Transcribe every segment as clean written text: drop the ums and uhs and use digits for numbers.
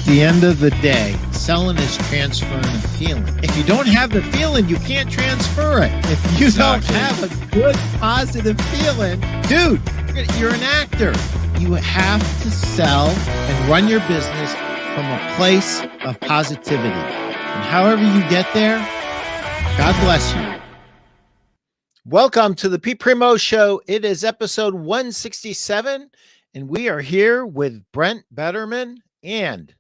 the end of the day, selling is transferring a feeling. If you don't have the feeling, you can't transfer it. If you don't have a good, positive feeling, dude, you're an actor. You have to sell and run your business from a place of positivity. And however you get there, God bless you. Welcome to the Primeau Show. It is episode 167, and we are here with Brent Batterman, and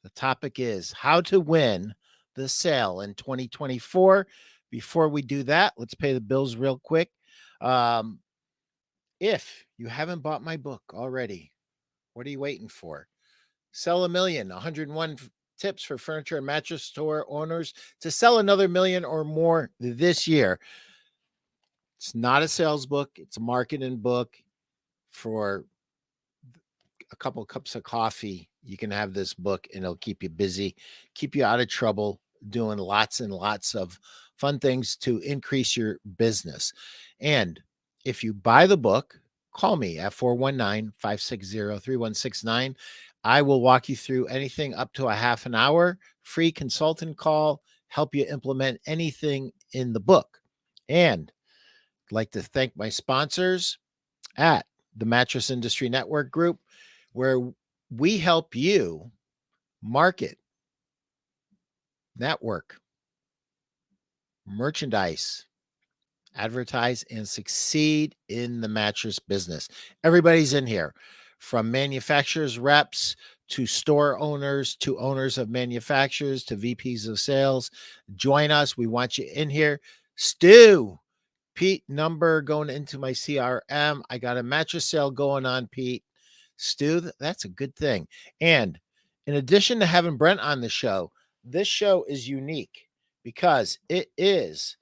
the topic is how to win the sale in 2024. Before we do that, let's pay the bills real quick. If you haven't bought my book already, what are you waiting for? Sell a Million, 101 tips for furniture and mattress store owners to sell another million or more this year. It's not a sales book. It's a marketing book. For a couple of cups of coffee, you can have this book and it'll keep you busy, keep you out of trouble, doing lots and lots of fun things to increase your business. And if you buy the book, call me at 419-560-3169. I will walk you through anything up to a half an hour, free consultant call, help you implement anything in the book. And I'd like to thank my sponsors at the Mattress Industry Network Group, where we help you market, network, merchandise, advertise, and succeed in the mattress business. Everybody's in here, from manufacturers, reps, to store owners, to owners of manufacturers, to VPs of sales. Join us. We want you in here. Stu, Pete number going into my CRM. I got a mattress sale going on, Pete. Stu, that's a good thing. And in addition to having Brent on the show, this show is unique because it is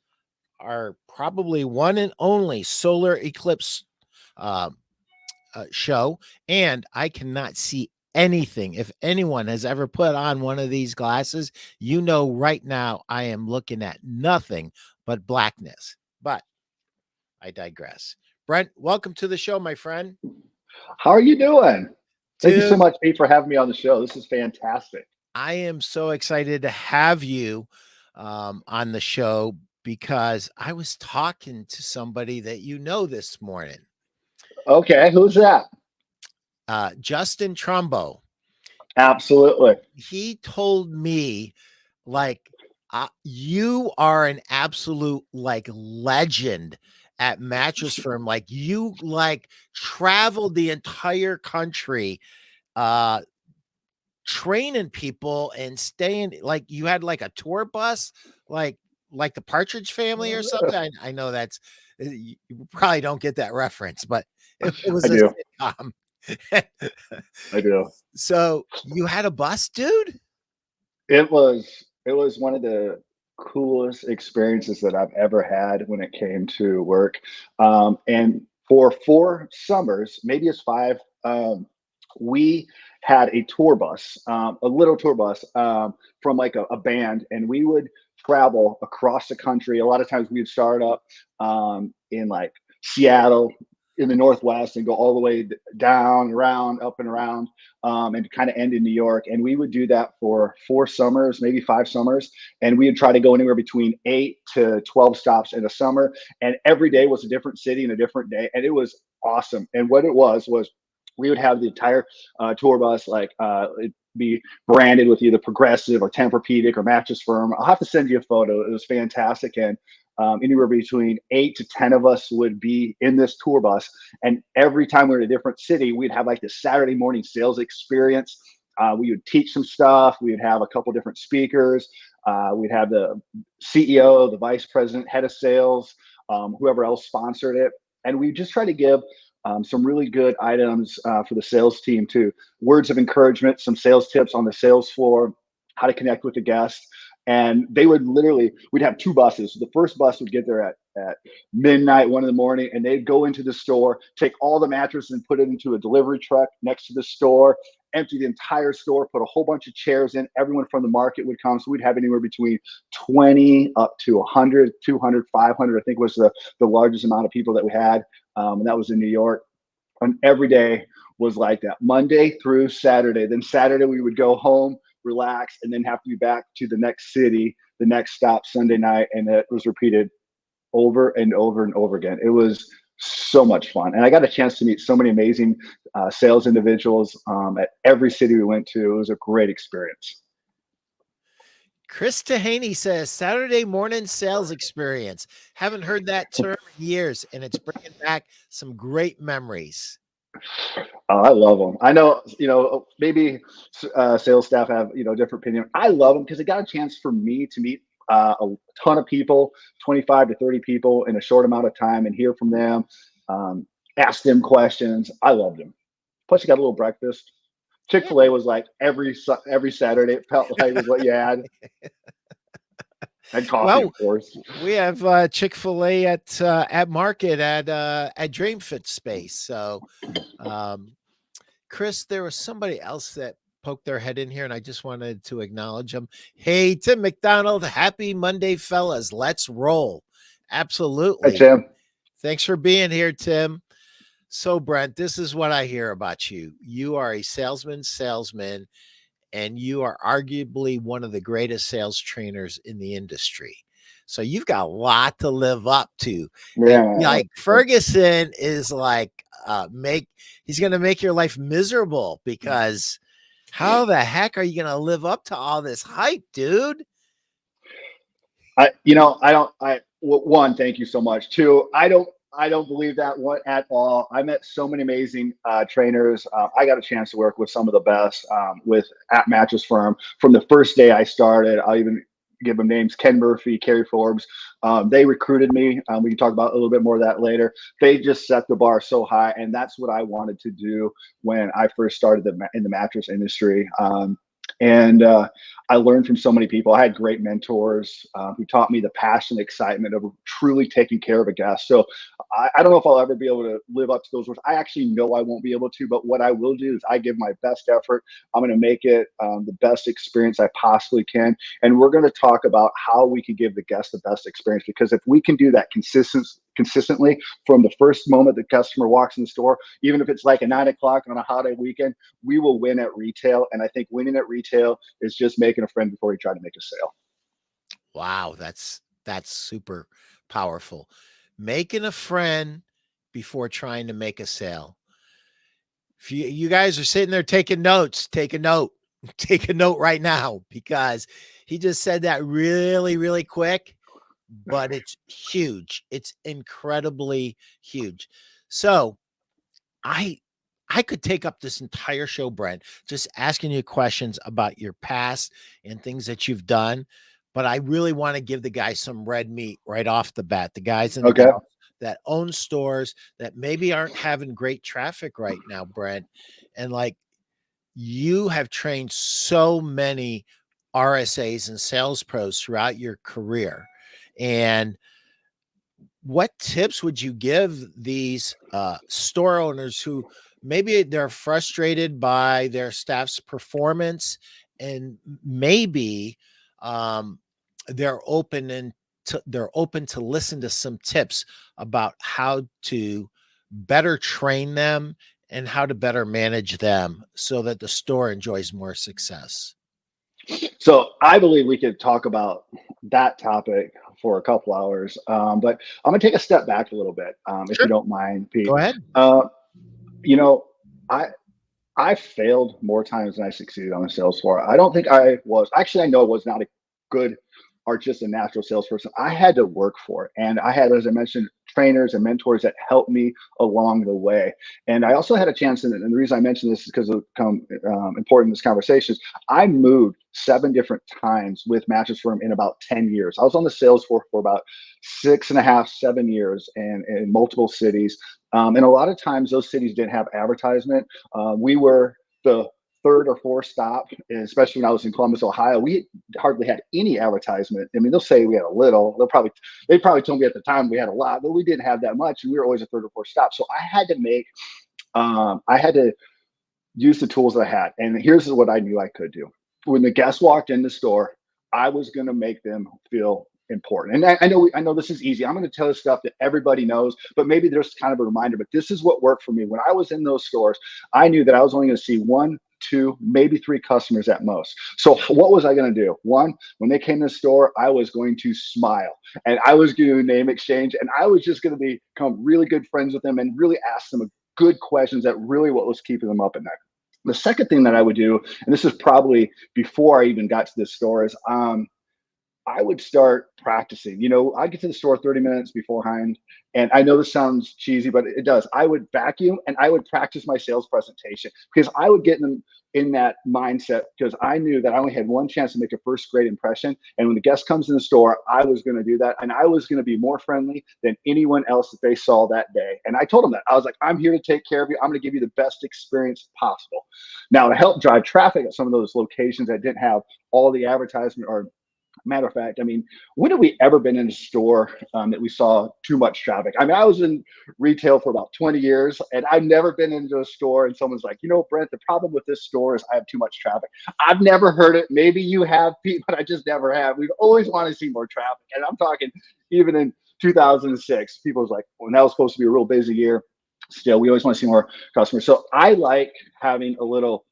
our probably one and only solar eclipse show. And I cannot see anything. If anyone has ever put on one of these glasses, you know right now I am looking at nothing but blackness. But I digress. Brent, welcome to the show, my friend. How are you doing? Thank you so much, Pete, for having me on the show. This is fantastic. I am so excited to have you on the show because I was talking to somebody that you know this morning. Okay, who's that? Justin Trumbo. Absolutely. He told me, you are an absolute legend at Mattress Firm. You traveled the entire country training people and staying, you had a tour bus like the Partridge Family or something. I know that's, you probably don't get that reference, but it was a sitcom. I do. So you had a bus, dude? It was one of the coolest experiences that I've ever had when it came to work. And for 4 summers, maybe it's 5, we had a tour bus, a little tour bus from a band, and we would travel across the country. A lot of times we'd start up in Seattle in the Northwest and go all the way down, around, up and around, and kind of end in New York. And we would do that for 4 summers, maybe 5 summers. And we would try to go anywhere between 8 to 12 stops in a summer. And every day was a different city and a different day. And it was awesome. And what it was we would have the entire tour bus, it'd be branded with either Progressive or Tempur-Pedic or Mattress Firm. I'll have to send you a photo. It was fantastic. And anywhere between 8 to 10 of us would be in this tour bus. And every time we were in a different city, we'd have this Saturday morning sales experience. We would teach some stuff. We would have a couple different speakers. We'd have the CEO, the vice president, head of sales, whoever else sponsored it. And we just try to give some really good items for the sales team too. Words of encouragement, some sales tips on the sales floor, how to connect with the guest. And they would we'd have 2 buses. The first bus would get there at midnight, 1 in the morning, and they'd go into the store, take all the mattresses and put it into a delivery truck next to the store, empty the entire store, put a whole bunch of chairs in. Everyone from the market would come. So we'd have anywhere between 20 up to 100, 200, 500, I think was the largest amount of people that we had. And that was in New York. And every day was like that, Monday through Saturday. Then Saturday we would go home, relax, and then have to be back to the next city, the next stop Sunday night, and it was repeated over and over and over again. It was so much fun, and I got a chance to meet so many amazing sales individuals at every city we went to. It was a great experience. Chris Tahaney says Saturday morning sales experience. Haven't heard that term in years, and it's bringing back some great memories. Oh, I love them. I know, maybe sales staff have, different opinion. I love them because it got a chance for me to meet a ton of people, 25 to 30 people in a short amount of time, and hear from them, ask them questions. I loved them. Plus, you got a little breakfast. Chick-fil-A was like every Saturday. It felt like it was what you had. And coffee, of course. We have Chick-fil-A at Market at Dream Fit Space. So, Chris, there was somebody else that poked their head in here, and I just wanted to acknowledge them. Hey, Tim McDonald, happy Monday, fellas. Let's roll. Absolutely. Hey, Tim. Thanks for being here, Tim. So, Brent, this is what I hear about you. You are a salesman, and you are arguably one of the greatest sales trainers in the industry. So you've got a lot to live up to. Yeah. And like Ferguson is like, he's going to make your life miserable, because how the heck are you going to live up to all this hype, dude? One, thank you so much. Two, I don't believe that one at all. I met so many amazing trainers. I got a chance to work with some of the best at Mattress Firm from the first day I started. I'll even give them names: Ken Murphy, Kerry Forbes. They recruited me. We can talk about a little bit more of that later. They just set the bar so high, and that's what I wanted to do when I first started in the mattress industry. And I learned from so many people. I had great mentors who taught me the passion and excitement of truly taking care of a guest. So I don't know if I'll ever be able to live up to those words. I actually know I won't be able to, but what I will do is I give my best effort. I'm going to make it the best experience I possibly can. And we're going to talk about how we can give the guest the best experience, because if we can do that consistently from the first moment the customer walks in the store, even if it's like a 9 o'clock on a holiday weekend, we will win at retail. And I think winning at retail is just making a friend before you try to make a sale. Wow, that's super powerful. Making a friend before trying to make a sale. If you guys are sitting there taking notes, take a note. Take a note right now, because he just said that really, really quick, but it's huge. It's incredibly huge. So I could take up this entire show, Brent, just asking you questions about your past and things that you've done. But I really want to give the guys some red meat right off the bat. The guys and the gals that own stores that maybe aren't having great traffic right now, Brent. And like, you have trained so many RSAs and sales pros throughout your career. And what tips would you give these store owners who maybe they're frustrated by their staff's performance, and maybe they're open to listen to some tips about how to better train them and how to better manage them so that the store enjoys more success? So I believe we could talk about that topic for a couple hours, but I'm going to take a step back a little bit, if you don't mind, Pete. Go ahead. I failed more times than I succeeded on the sales floor. I don't think I know I was not a good or just a natural salesperson. I had to work for it. And I had, as I mentioned, trainers and mentors that helped me along the way. And I also had a chance, and the reason I mention this is because of important in this conversation, is I moved 7 different times with Mattress Firm in about 10 years. I was on the sales floor for about 6.5, 7 years, and in multiple cities. And a lot of times those cities didn't have advertisement. We were the 3rd or 4th stop, especially when I was in Columbus, Ohio. We hardly had any advertisement. I mean, they'll say we had a little. They probably told me at the time we had a lot, but we didn't have that much, and we were always a 3rd or 4th stop. So I had to use the tools that I had. And here's what I knew I could do. When the guest walked in the store, I was going to make them feel important. And I know this is easy. I'm going to tell you stuff that everybody knows, but maybe there's kind of a reminder. But this is what worked for me. When I was in those stores, I knew that I was only going to see one, two, maybe three customers at most. So what was I going to do? One, when they came to the store, I was going to smile and I was going to name exchange, and I was just going to become really good friends with them and really ask them good questions that really what was keeping them up at night. The second thing that I would do, and this is probably before I even got to this store, is I would start practicing. I'd get to the store 30 minutes beforehand. And I know this sounds cheesy, but it does. I would vacuum and I would practice my sales presentation because I would get them in that mindset because I knew that I only had one chance to make a first great impression. And when the guest comes in the store, I was going to do that. And I was going to be more friendly than anyone else that they saw that day. And I told them that. I was like, I'm here to take care of you. I'm going to give you the best experience possible. Now, to help drive traffic at some of those locations that didn't have all the advertisement, or matter of fact, I mean, when have we ever been in a store that we saw too much traffic? I mean, I was in retail for about 20 years and I've never been into a store and someone's like, Brent, the problem with this store is I have too much traffic. I've never heard it. Maybe you have, Pete, but I just never have. We've always wanted to see more traffic. And I'm talking even in 2006, people was like, when that was supposed to be a real busy year, still, we always want to see more customers. So I like having a little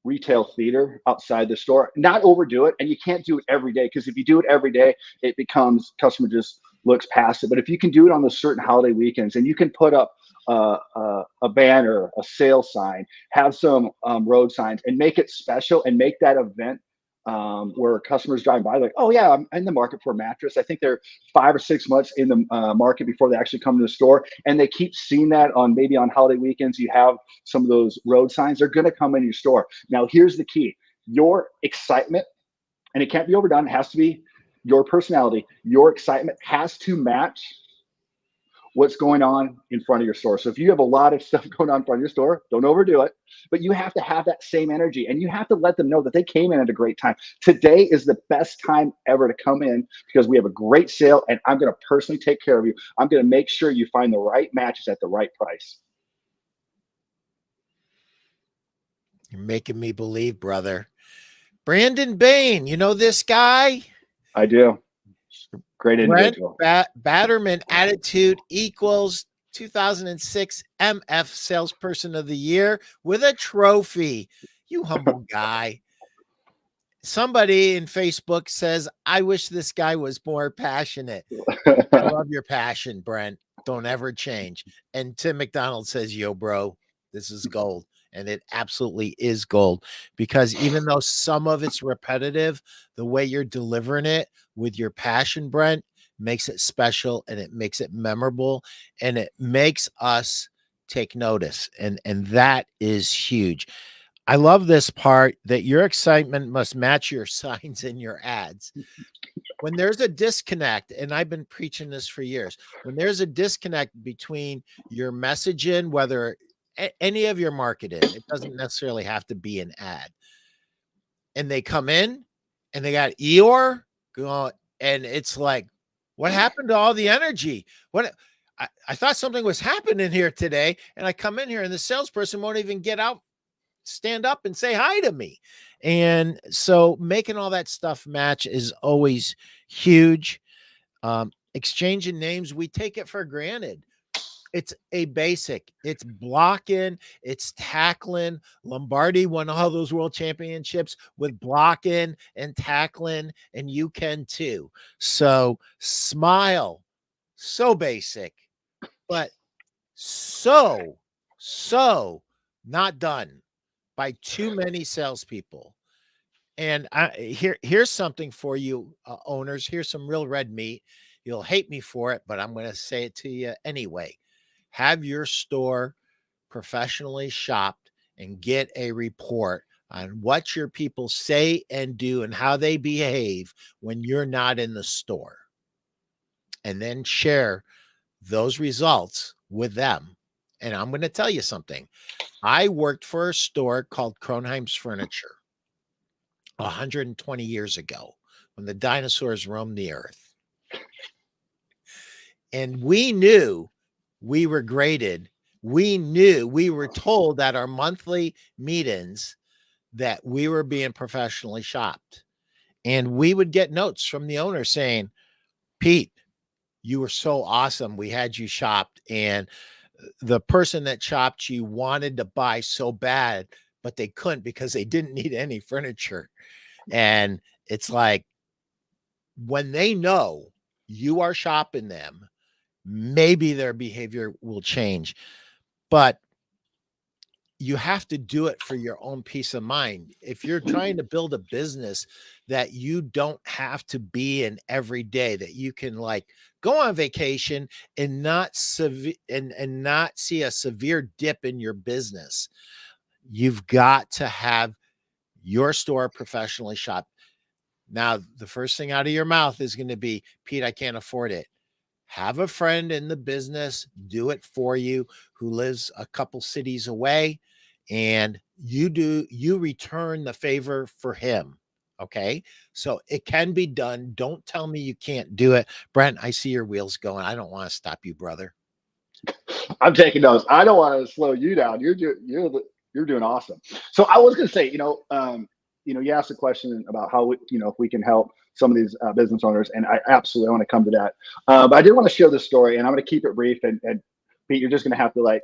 retail theater outside the store, not overdo it. And you can't do it every day, because if you do it every day, it becomes customer just looks past it. But if you can do it on the certain holiday weekends, and you can put up a banner, a sale sign, have some road signs, and make it special, and make that event where customers drive by like, oh yeah, I'm in the market for a mattress. I think they're 5 or 6 months in the market before they actually come to the store, and they keep seeing that on maybe on holiday weekends. You have some of those road signs. They're going to come in your store. Now, here's the key: your excitement, and it can't be overdone. It has to be your personality. Your excitement has to match what's going on in front of your store. So if you have a lot of stuff going on in front of your store, don't overdo it, but you have to have that same energy, and you have to let them know that they came in at a great time. Today is the best time ever to come in because we have a great sale, and I'm going to personally take care of you. I'm going to make sure you find the right matches at the right price. You're making me believe, brother. Brandon Bain, you know this guy? I do. Great individual. Brent Batterman, attitude equals 2006 MF Salesperson of the Year with a trophy. You humble guy. Somebody in Facebook says, I wish this guy was more passionate. I love your passion, Brent. Don't ever change. And Tim McDonald says, yo, bro, this is gold. And it absolutely is gold, because even though some of it's repetitive, the way you're delivering it with your passion, Brent, makes it special, and it makes it memorable, and it makes us take notice. And that is huge. I love this part, that your excitement must match your signs and your ads. When there's a disconnect, and I've been preaching this for years, when there's a disconnect between your messaging, whether any of your marketing, it doesn't necessarily have to be an ad, and they come in and they got Eeyore going, and it's like, what happened to all the energy? What I thought something was happening here today, and I come in here and the salesperson won't even get out, stand up and say hi to me. And so making all that stuff match is always huge. Exchanging names, we take it for granted. It's a basic. It's blocking. It's tackling. Lombardi won all those world championships with blocking and tackling, and you can too. So smile. So basic, but so not done by too many salespeople. And here's something for you, owners. Here's some real red meat. You'll hate me for it, but I'm going to say it to you anyway. Have your store professionally shopped and get a report on what your people say and do and how they behave when you're not in the store. And then share those results with them. And I'm going to tell you something. I worked for a store called Kronheim's Furniture 120 years ago, when the dinosaurs roamed the earth. And we knew we were graded. We knew, we were told at our monthly meetings that we were being professionally shopped. And we would get notes from the owner saying, Pete, you were so awesome. We had you shopped, and the person that shopped you wanted to buy so bad, but they couldn't because they didn't need any furniture. And it's like, when they know you are shopping them, maybe their behavior will change. But you have to do it for your own peace of mind. If you're trying to build a business that you don't have to be in every day, that you can like go on vacation and not and not see a severe dip in your business, you've got to have your store professionally shopped. Now, the first thing out of your mouth is going to be, Pete, I can't afford it. Have a friend in the business do it for you who lives a couple cities away, and you return the favor for him. Okay. So it can be done. Don't tell me you can't do it. Brent, I see your wheels going. I don't want to stop you, brother. I'm taking notes. I don't want to slow you down. You're doing awesome. So I was going to say, you asked a question about how if we can help some of these business owners, and I absolutely want to come to that. But I did want to share this story, and I'm going to keep it brief. And Pete, you're just going to have to like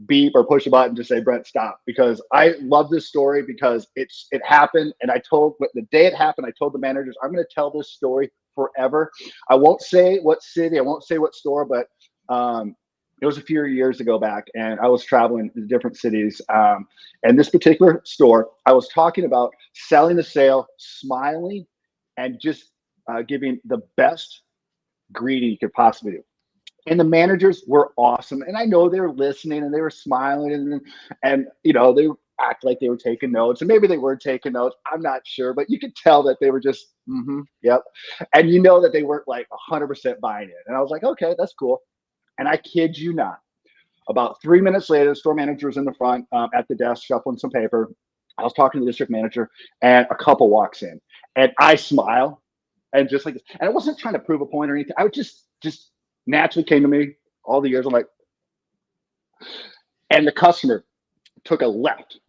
beep or push a button to say, Brent, stop, because I love this story because it happened. And the day it happened, I told the managers, I'm going to tell this story forever. I won't say what city, I won't say what store, but it was a few years ago back, and I was traveling to different cities. And this particular store, I was talking about selling the sale, smiling, and just giving the best greeting you could possibly do. And the managers were awesome. And I know they were listening and they were smiling and they act like they were taking notes, and maybe they were taking notes. I'm not sure, but you could tell that they were just, yep. And that they weren't like 100% buying it. And I was like, okay, that's cool. And I kid you not, about 3 minutes later, the store manager was in the front at the desk shuffling some paper. I was talking to the district manager, and a couple walks in, and I smile, and just like this. And I wasn't trying to prove a point or anything. I would just naturally came to me all the years. I'm like, and the customer took a left,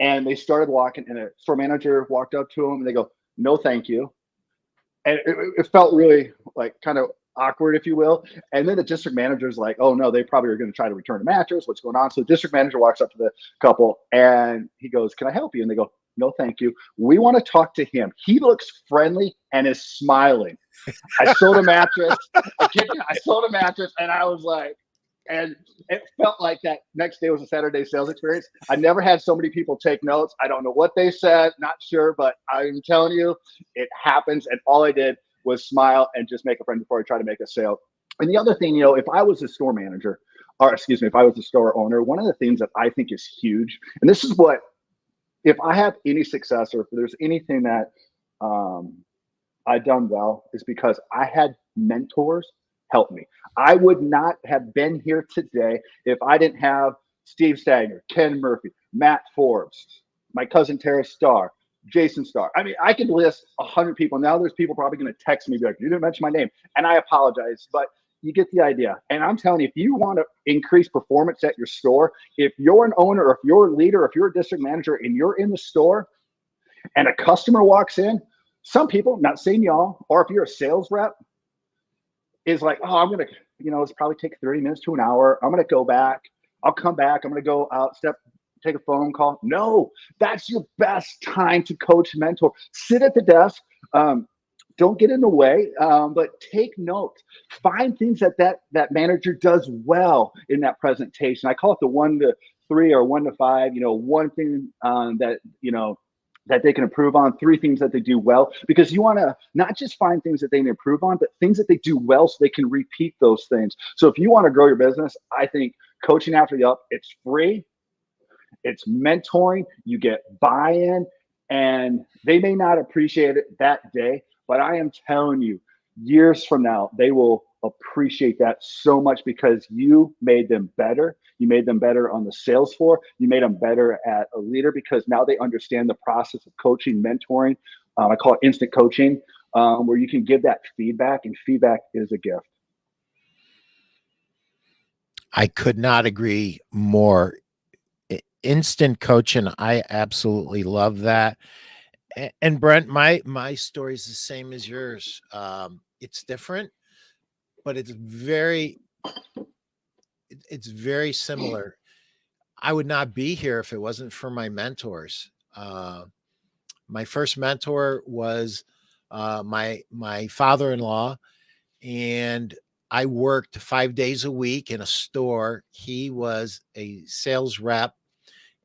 and they started walking, and the store manager walked up to them, and they go, no, thank you. And it felt really like kind of awkward, if you will. And then the district manager's like, oh no, they probably are going to try to return the mattress. What's going on? So the district manager walks up to the couple and he goes, can I help you? And they go, no, thank you. We want to talk to him. He looks friendly and is smiling. I sold a mattress. I sold a mattress, and I was like, and it felt like that next day was a Saturday sales experience. I never had so many people take notes. I don't know what they said, not sure, but I'm telling you, it happens. And all I did was smile and just make a friend before I try to make a sale. And the other thing, if I was a store manager, or excuse me, if I was a store owner, one of the things that I think is huge, and this is what, if I have any success, or if there's anything that I've done well, is because I had mentors help me. I would not have been here today if I didn't have Steve Stagner, Ken Murphy, Matt Forbes, my cousin Tara Starr, Jason Starr. I mean, I could list 100 people. Now there's people probably going to text me, be like, you didn't mention my name. And I apologize, but you get the idea. And I'm telling you, if you want to increase performance at your store, if you're an owner, or if you're a leader, or if you're a district manager and you're in the store and a customer walks in, some people, not saying y'all, or if you're a sales rep, is like, oh, I'm going to, it's probably take 30 minutes to an hour. I'm going to go back. I'll come back. I'm going to go out, take a phone call. No, that's your best time to coach, mentor. Sit at the desk. Don't get in the way, but take notes. Find things that manager does well in that presentation. I call it the 1 to 3 or 1 to 5. One thing that they can improve on, 3 things that they do well, because you want to not just find things that they can improve on, but things that they do well so they can repeat those things. So if you want to grow your business, I think coaching after the up, it's free. It's mentoring. You get buy-in, and they may not appreciate it that day, but I am telling you, years from now, they will appreciate that so much, because you made them better. You made them better on the sales floor. You made them better at a leader, because now they understand the process of coaching, mentoring. I call it instant coaching, where you can give that feedback, and feedback is a gift. I could not agree more. Instant coaching, I absolutely love that. And Brent, my story is the same as yours. it's different, but it's very similar. I would not be here if it wasn't for my mentors. My first mentor was my father-in-law, and I worked 5 days a week in a store. He was a sales rep,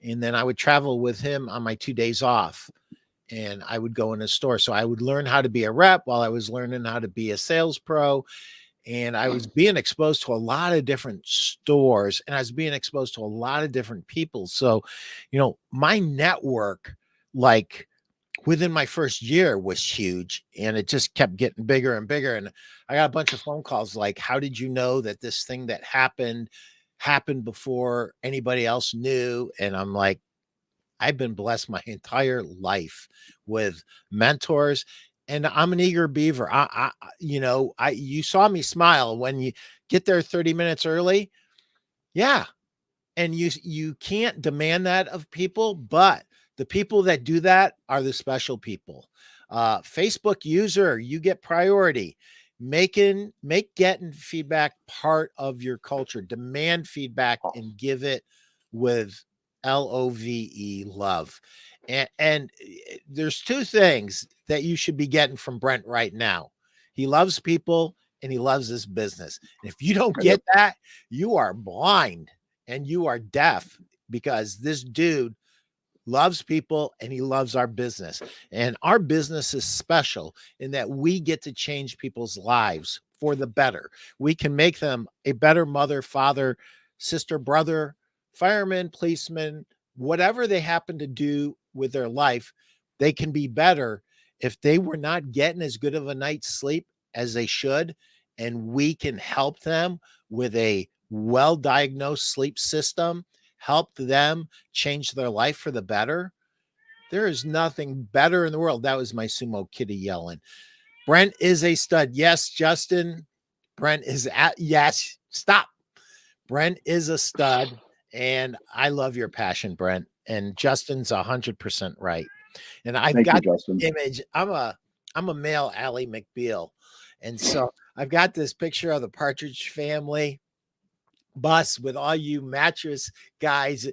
and then I would travel with him on my 2 days off, and I would go in a store. So I would learn how to be a rep while I was learning how to be a sales pro. And I was being exposed to a lot of different stores, and I was being exposed to a lot of different people. So, my network, like within my first year, was huge, and it just kept getting bigger and bigger. And I got a bunch of phone calls like, how did you know that this thing that happened before anybody else knew? And I'm like, I've been blessed my entire life with mentors, and I'm an eager beaver. You saw me smile when you get there 30 minutes early. Yeah. And you can't demand that of people, but the people that do that are the special people. Facebook user, you get priority. Make getting feedback part of your culture. Demand feedback and give it with LOVE, love. And there's two things that you should be getting from Brent right now. He loves people and he loves his business. And if you don't get that, you are blind and you are deaf, because this dude loves people and he loves our business. And our business is special in that we get to change people's lives for the better. We can make them a better mother, father, sister, brother, fireman, policeman, whatever they happen to do with their life. They can be better if they were not getting as good of a night's sleep as they should. And we can help them with a well-diagnosed sleep system, help them change their life for the better. There is nothing better in the world. That was my sumo kitty yelling. Brent is a stud. Yes, Justin. Yes, stop. Brent is a stud, and I love your passion, Brent. And Justin's 100% right. And I've got this image. I'm a male Ally McBeal. And so I've got this picture of the Partridge Family bus with all you mattress guys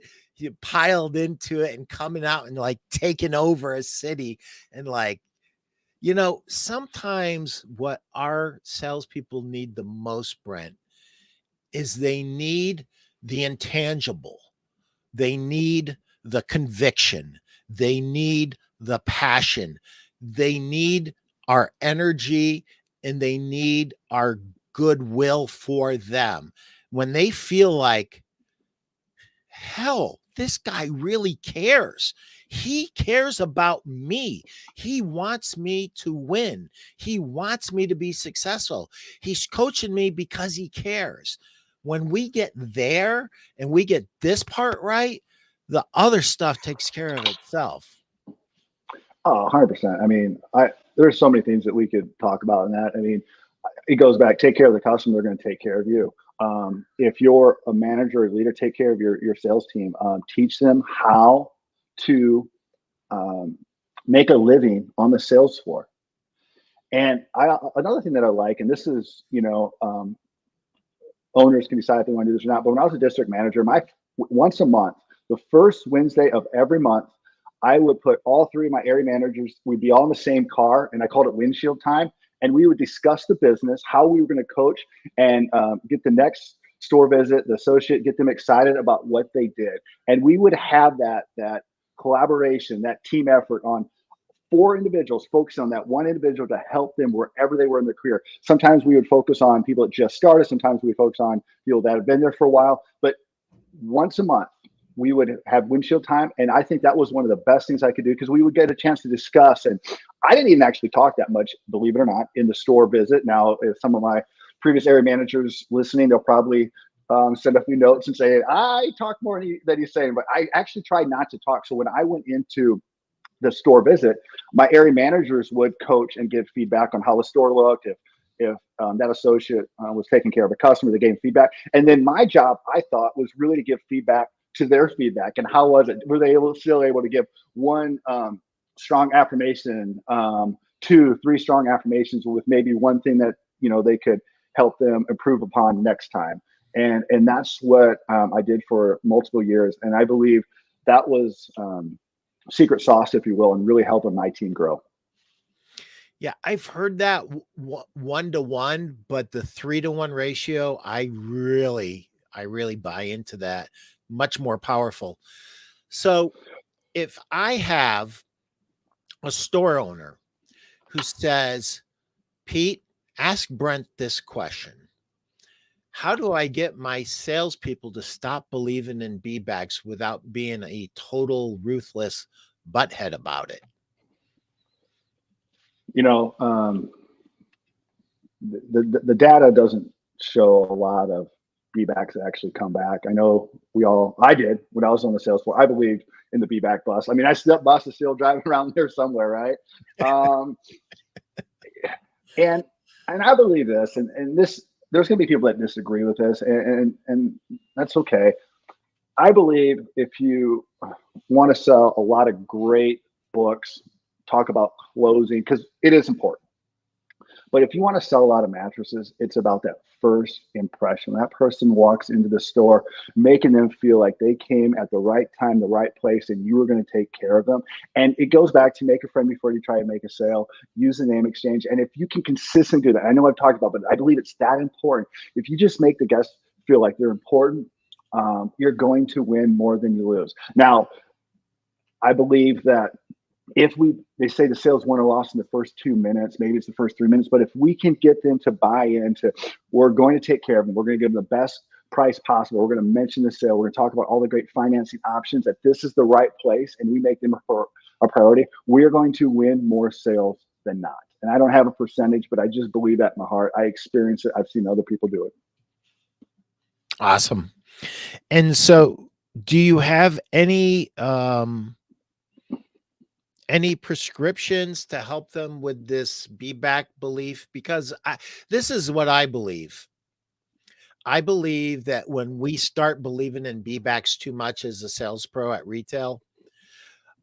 piled into it and coming out and like taking over a city. And like, sometimes what our salespeople need the most, Brent, is they need the intangible. They need the conviction. They need the passion. They need our energy, and they need our goodwill for them. When they feel like, hell, this guy really cares. He cares about me. He wants me to win. He wants me to be successful. He's coaching me because he cares. When we get there and we get this part right, the other stuff takes care of itself. Oh, 100%. I mean, there's so many things that we could talk about in that. I mean, it goes back, take care of the customer, they're going to take care of you. If you're a manager or leader, take care of your sales team. Teach them how to make a living on the sales floor. And another thing that I like, and this is, owners can decide if they want to do this or not, but when I was a district manager, once a month, the first Wednesday of every month, I would put all three of my area managers, we'd be all in the same car, and I called it windshield time. And we would discuss the business, how we were going to coach and get the next store visit, the associate, get them excited about what they did. And we would have that collaboration, that team effort on 4 individuals, focusing on that one individual to help them wherever they were in their career. Sometimes we would focus on people that just started. Sometimes we would focus on people that have been there for a while. But once a month, we would have windshield time. And I think that was one of the best things I could do, because we would get a chance to discuss. And I didn't even actually talk that much, believe it or not, in the store visit. Now, if some of my previous area managers listening, they'll probably send a few notes and say, I talk more than he's saying. But I actually tried not to talk. So when I went into the store visit, my area managers would coach and give feedback on how the store looked. If that associate was taking care of a customer, they gave feedback. And then my job, I thought, was really to give feedback to their feedback. And how was it? Were they still able to give one strong affirmation 2, 3 strong affirmations with maybe one thing that, they could help them improve upon next time. And that's what I did for multiple years. And I believe that was secret sauce, if you will, and really helping my team grow. Yeah, I've heard that 1-to-1, but the 3-to-1 ratio, I really buy into that. Much more powerful. So if I have a store owner who says, Pete, ask Brent this question. How do I get my salespeople to stop believing in B-backs without being a total ruthless butthead about it? The data doesn't show a lot of B-backs that actually come back. I know I did when I was on the sales floor. I believed in the B-back bus. I mean, bus is still driving around there somewhere, right? And I believe this, and this, there's going to be people that disagree with this, and that's okay. I believe if you want to sell a lot of great books, talk about closing, because it is important. But if you want to sell a lot of mattresses, it's about that first impression. That person walks into the store, making them feel like they came at the right time, the right place, and you were going to take care of them. And it goes back to make a friend before you try to make a sale, use the name exchange. And if you can consistently do that, I know I've talked about, but I believe it's that important. If you just make the guests feel like they're important, you're going to win more than you lose. Now, I believe that they say the sales won or lost in the first 2 minutes, maybe it's the first 3 minutes, but if we can get them to buy into, we're going to take care of them, we're going to give them the best price possible, we're going to mention the sale, we're going to talk about all the great financing options, that this is the right place, and we make them a priority, we are going to win more sales than not. And I don't have a percentage, but I just believe that in my heart. I experience it. I've seen other people do it. Awesome. And so do you have any prescriptions to help them with this be-back belief? Because this is what I believe. I believe that when we start believing in be-backs too much as a sales pro at retail,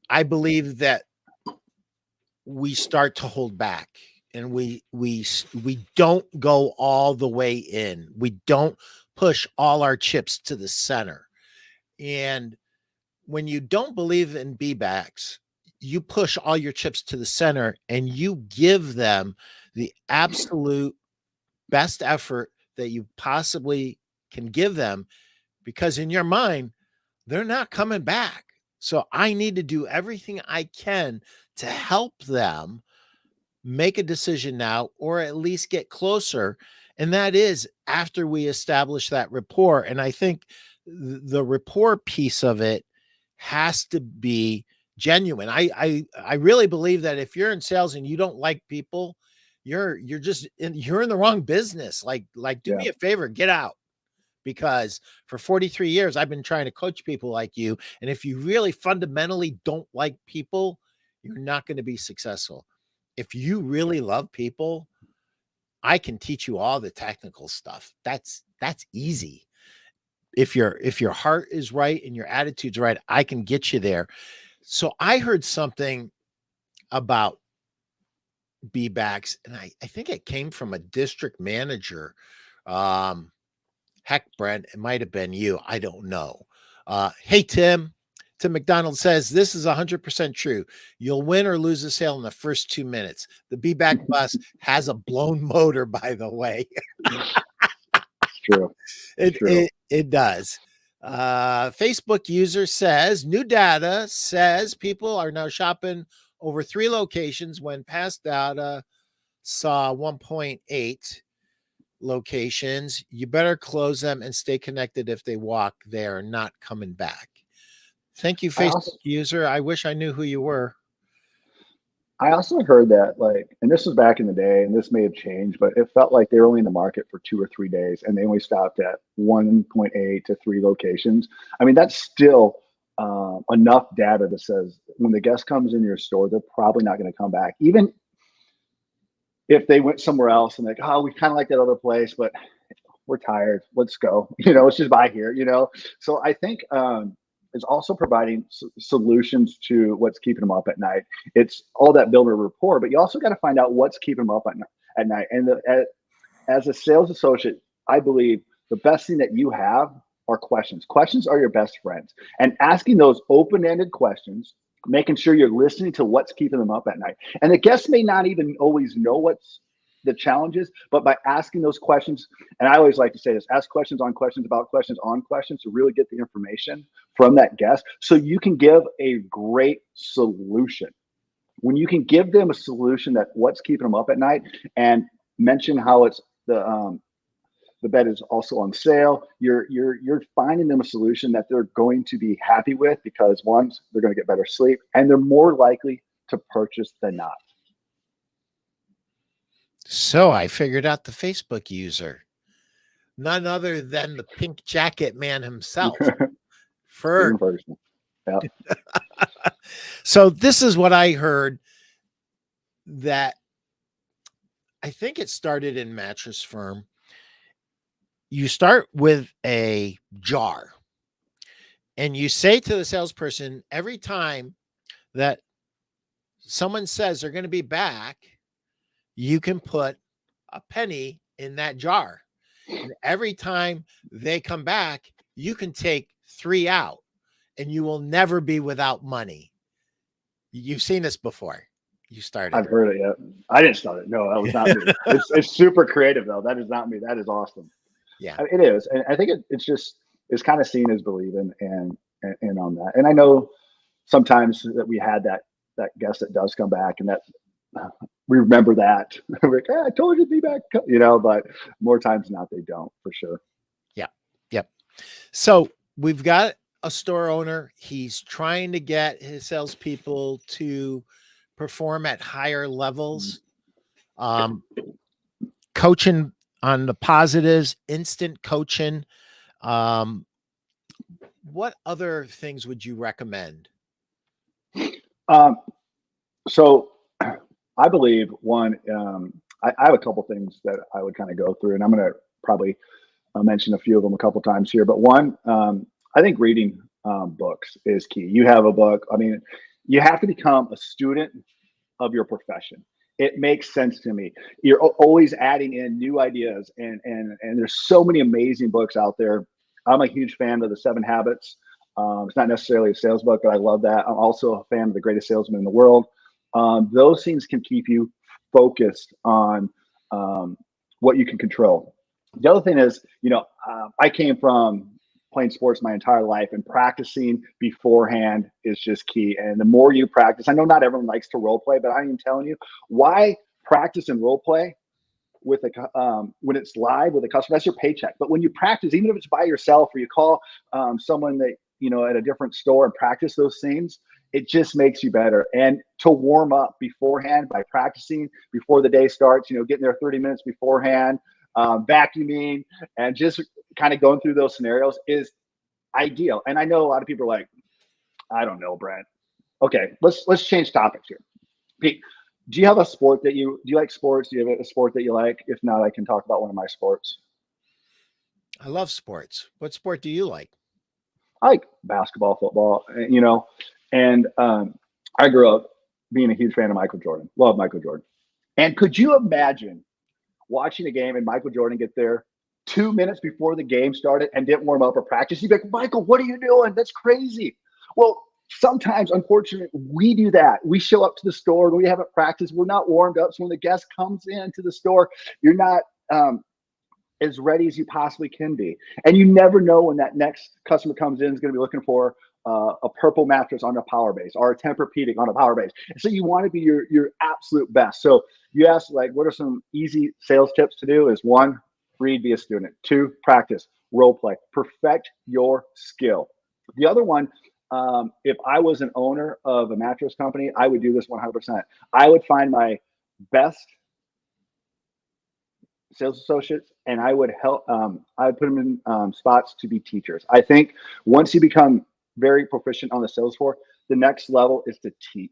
I believe that we start to hold back, and we don't go all the way in. We don't push all our chips to the center. And when you don't believe in be-backs, you push all your chips to the center and you give them the absolute best effort that you possibly can give them, because in your mind, they're not coming back. So I need to do everything I can to help them make a decision now, or at least get closer. And that is after we establish that rapport. And I think the rapport piece of it has to be genuine. I really believe that if you're in sales and you don't like people, you're in the wrong business. Like do me a favor, get out. Because for 43 years, I've been trying to coach people like you. And if you really fundamentally don't like people, you're not going to be successful. If you really love people, I can teach you all the technical stuff. That's easy. If your heart is right and your attitude's right, I can get you there. So I heard something about be-backs, and I think it came from a district manager. Heck, Brent, it might have been you. I don't know. Hey, Tim McDonald says, this is 100% true. You'll win or lose a sale in the first 2 minutes. The be-back bus has a blown motor, by the way. It's true. It does. Facebook user says, new data says people are now shopping over 3 locations when past data saw 1.8 locations. You better close them and stay connected. If they walk, they are not coming back. Thank you, Facebook user. I wish I knew who you were. I also heard that, and this was back in the day, and this may have changed, but it felt like they were only in the market for 2 or 3 days, and they only stopped at 1.8 to 3 locations. I mean, that's still enough data that says when the guest comes in your store, they're probably not going to come back. Even if they went somewhere else and we kind of like that other place, but we're tired. Let's go. Let's just buy here. So I think is also providing solutions to what's keeping them up at night. It's all that building rapport, but you also got to find out what's keeping them up at night. And as a sales associate, I believe the best thing that you have are questions. Questions are your best friends. And asking those open-ended questions, making sure you're listening to what's keeping them up at night. And the guests may not even always know what's the challenges, but by asking those questions, and I always like to say this, ask questions on questions about questions on questions to really get the information from that guest so you can give a great solution. When you can give them a solution that what's keeping them up at night and mention how it's the bed is also on sale, you're finding them a solution that they're going to be happy with, because one, they're going to get better sleep and they're more likely to purchase than not. So I figured out the Facebook user, none other than the pink jacket man himself. Ferguson. Yeah. So this is what I heard, that I think it started in Mattress Firm. You start with a jar and you say to the salesperson, every time that someone says they're going to be back, you can put a penny in that jar. And every time they come back, you can take 3 out and you will never be without money. You've seen this before. You started. I've heard it. Yeah. I didn't start it. No, that was not me. It's super creative though. That is not me. That is awesome. Yeah, it is. And I think it's kind of seen as believing and on that. And I know sometimes that we had that guest that does come back and that we remember that. We're like, I told you to be back, but more times than not, they don't, for sure. Yeah. Yep. So we've got a store owner. He's trying to get his salespeople to perform at higher levels. Coaching on the positives, instant coaching. What other things would you recommend? So I believe one, I have a couple things that I would kind of go through, and I'm going to probably mention a few of them a couple times here. But one, I think reading books is key. You have a book. I mean, you have to become a student of your profession. It makes sense to me. You're always adding in new ideas, and there's so many amazing books out there. I'm a huge fan of the 7 Habits. It's not necessarily a sales book, but I love that. I'm also a fan of The Greatest Salesman in the World. Those things can keep you focused on what you can control. The other thing is, I came from playing sports my entire life, and practicing beforehand is just key. And the more you practice, I know not everyone likes to role play, but I'm telling you, why practice and role play with when it's live with a customer? That's your paycheck. But when you practice, even if it's by yourself or you call someone that at a different store and practice those things, it just makes you better. And to warm up beforehand by practicing before the day starts, getting there 30 minutes beforehand, vacuuming, and just kind of going through those scenarios is ideal. And I know a lot of people are like, I don't know, Brent. Okay, let's change topics here. Pete, do you have a sport do you like sports? Do you have a sport that you like? If not, I can talk about one of my sports. I love sports. What sport do you like? I like basketball, football, and I grew up being a huge fan of Michael Jordan. Love Michael Jordan. And could you imagine watching a game and Michael Jordan get there 2 minutes before the game started and didn't warm up or practice? You'd be like, Michael, what are you doing? That's crazy. Well, sometimes, unfortunately, we do that. We show up to the store and we haven't practiced. We're not warmed up. So when the guest comes into the store, you're not as ready as you possibly can be. And you never know when that next customer comes in is going to be looking for a purple mattress on a power base or a Tempur-Pedic on a power base. So you want to be your absolute best. So you ask, like, what are some easy sales tips to do? Is 1, read, be a student. 2, practice, role play, perfect your skill. The other one, if I was an owner of a mattress company, I would do this 100%. I would find my best sales associates and I would help. I would put them in spots to be teachers. I think once you become very proficient on the sales floor, the next level is to teach.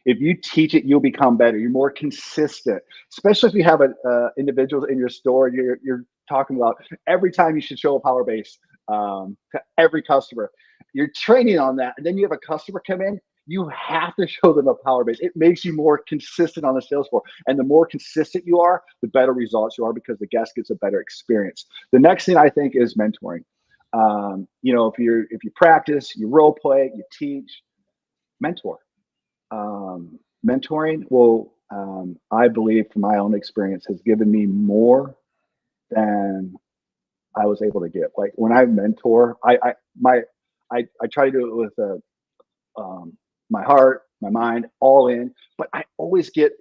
If you teach it, you'll become better. You're more consistent, especially if you have individuals in your store. You're talking about every time you should show a power base to every customer. you're training on that, and then you have a customer come in, you have to show them a power base. It makes you more consistent on the sales floor. And the more consistent you are, the better results you are, because the guest gets a better experience. The next thing I think is mentoring. If you practice, you role play, you teach, mentor. Mentoring will, I believe, from my own experience, has given me more than I was able to give. Like when I mentor, I try to do it with my heart, my mind, all in, but I always get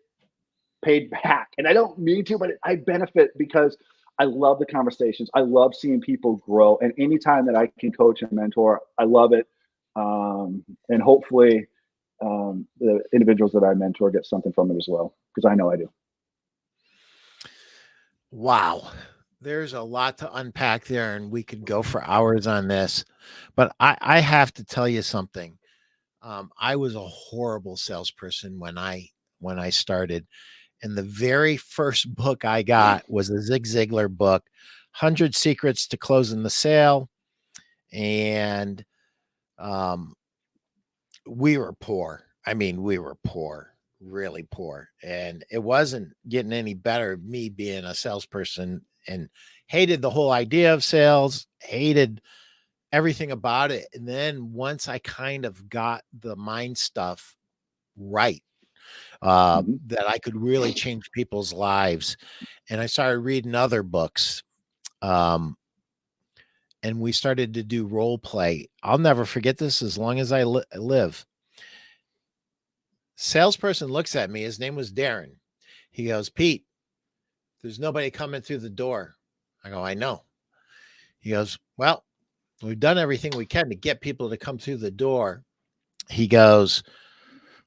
paid back. And I don't mean to, but I benefit because I love the conversations. I love seeing people grow. And anytime that I can coach and mentor, I love it. And hopefully the individuals that I mentor get something from it as well, because I know I do. Wow. There's a lot to unpack there, and we could go for hours on this. But I have to tell you something. I was a horrible salesperson when I started. And the very first book I got was a Zig Ziglar book, 100 Secrets to Closing the Sale. And we were poor. I mean, we were poor, really poor. And it wasn't getting any better, me being a salesperson, and hated the whole idea of sales, hated everything about it. And then once I kind of got the mind stuff right, that I could really change people's lives, and I started reading other books, and we started to do role play. I'll never forget this as long as I live. Salesperson looks at me. His name was Darren. He goes, "Pete, there's nobody coming through the door." I go, "I know." He goes, "Well, we've done everything we can to get people to come through the door." He goes,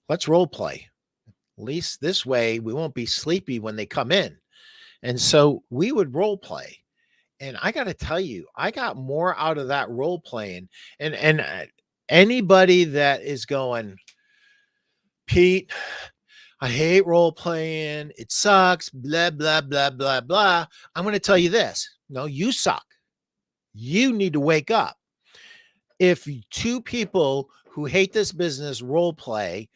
"Let's role play. At least this way we won't be sleepy when they come in." And so we would role play. And I got to tell you, I got more out of that role playing. And anybody that is going, "Pete, I hate role playing. It sucks, blah, blah, blah, blah, blah." I'm going to tell you this. No, you suck. You need to wake up. If two people who hate this business role play,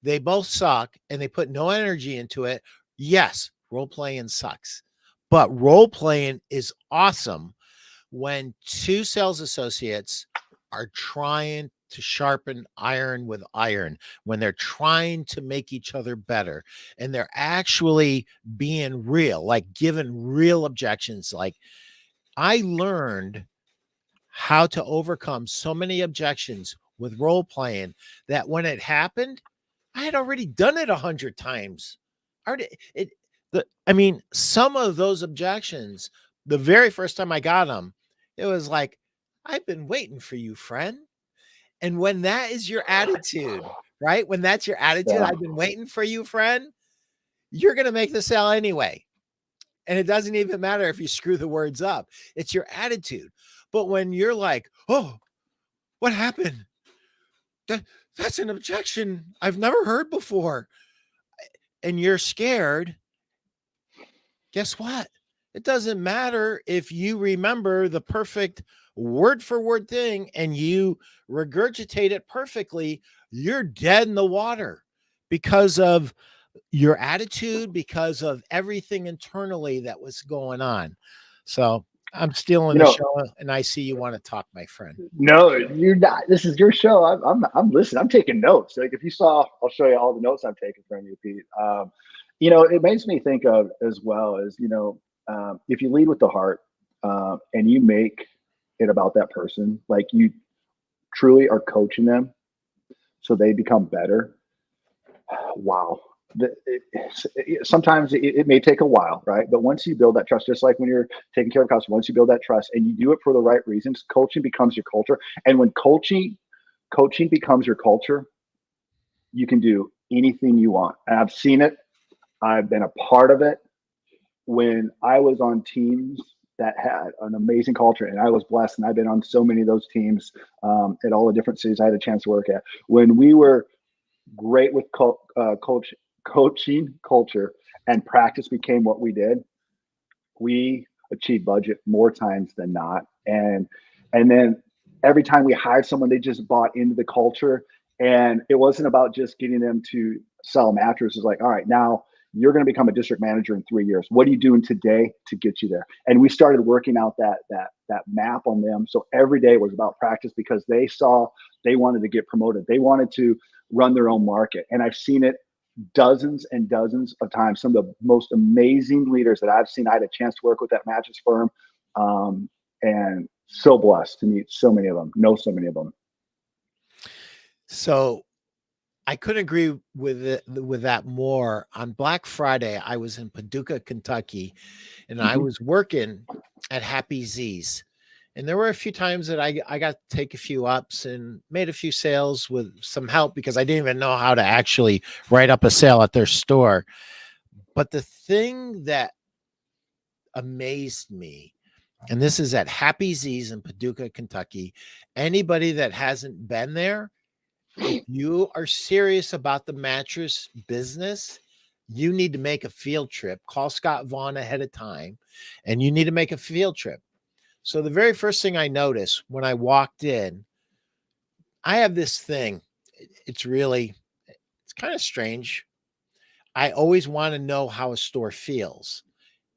they both suck and they put no energy into it. Yes, role playing sucks, but role playing is awesome when two sales associates are trying to sharpen iron with iron, when they're trying to make each other better, and they're actually being real, like giving real objections. Like, I learned how to overcome so many objections with role playing that when it happened, I had already done it 100 times. I mean, some of those objections, the very first time I got them, it was like, "I've been waiting for you, friend." And when that is your attitude, right? When that's your attitude, Yeah. "I've been waiting for you, friend," you're going to make the sale anyway. And it doesn't even matter if you screw the words up. It's your attitude. But when you're like, "Oh, what happened? That's an objection I've never heard before," and you're scared, guess what? It doesn't matter if you remember the perfect word for word thing and you regurgitate it perfectly, you're dead in the water because of your attitude, because of everything internally that was going on. So I'm stealing You the know, show, and I see you want to talk, my friend. no, you're not. This is your show. I'm listening. I'm taking notes. Like if you saw, I'll show you all the notes I'm taking from you, Pete. It makes me think of as well as if you lead with the heart and you make it about that person, like you truly are coaching them so they become better. Wow. Sometimes it may take a while, right? But once you build that trust, just like when you're taking care of customers, once you build that trust and you do it for the right reasons, coaching becomes your culture. And when coaching becomes your culture, you can do anything you want. And I've seen it. I've been a part of it. When I was on teams that had an amazing culture, and I was blessed, and I've been on so many of those teams at all the different cities I had a chance to work at. When we were great with coaching culture, and practice became what we did, we achieved budget more times than not. And then every time we hired someone, they just bought into the culture. And it wasn't about just getting them to sell mattresses. It's like, all right, now you're going to become a district manager in 3 years. What are you doing today to get you there? And we started working out that map on them. So every day was about practice, because they saw they wanted to get promoted. They wanted to run their own market. And I've seen it dozens and dozens of times. Some of the most amazing leaders that I've seen. I had a chance to work with that Mattress Firm, and so blessed to meet so many of them, know so many of them. So I couldn't agree with that more. On Black Friday, I was in Paducah, Kentucky, and I was working at Happy Z's. And there were a few times that I got to take a few ups and made a few sales with some help, because I didn't even know how to actually write up a sale at their store. But the thing that amazed me, and this is at Happy Z's in Paducah, Kentucky, anybody that hasn't been there, if you are serious about the mattress business, you need to make a field trip. Call Scott Vaughn ahead of time, and you need to make a field trip. So the very first thing I noticed when I walked in, I have this thing. It's kind of strange. I always want to know how a store feels.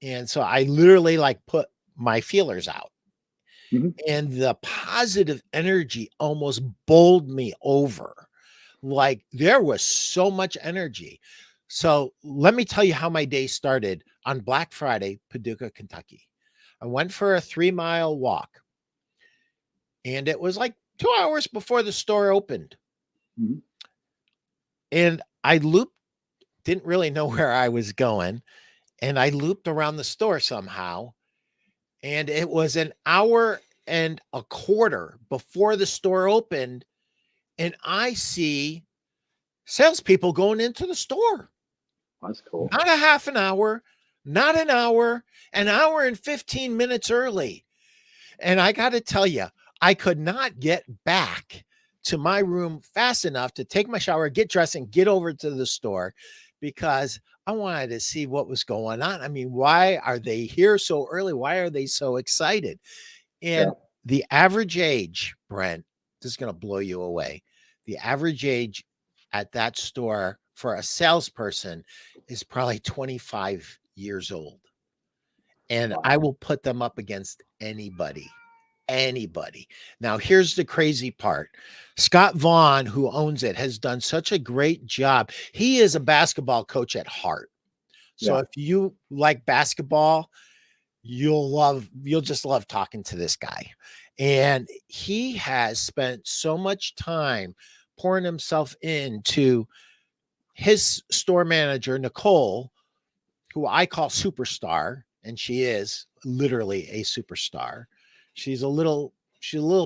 And so I literally like put my feelers out. And the positive energy almost bowled me over. Like, there was so much energy. So let me tell you how my day started on Black Friday, Paducah, Kentucky. I went for a 3-mile walk, and it was like 2 hours before the store opened. And I didn't really know where I was going. And I looped around the store somehow. And it was an hour and a quarter before the store opened. And I see salespeople going into the store. That's cool. Not a half an hour, not an hour and 15 minutes early. And I got to tell you, I could not get back to my room fast enough to take my shower, get dressed, and get over to the store, because I wanted to see what was going on. I mean, why are they here so early? Why are they so excited? And the average age, Brent, this is going to blow you away. The average age at that store for a salesperson is probably 25 years old. And I will put them up against anybody. Now, here's the crazy part. Scott Vaughn, who owns it, has done such a great job. He is a basketball coach at heart. So if you like basketball, you'll just love talking to this guy. And he has spent so much time pouring himself into his store manager, Nicole, who I call superstar, and she is literally a superstar. She's a little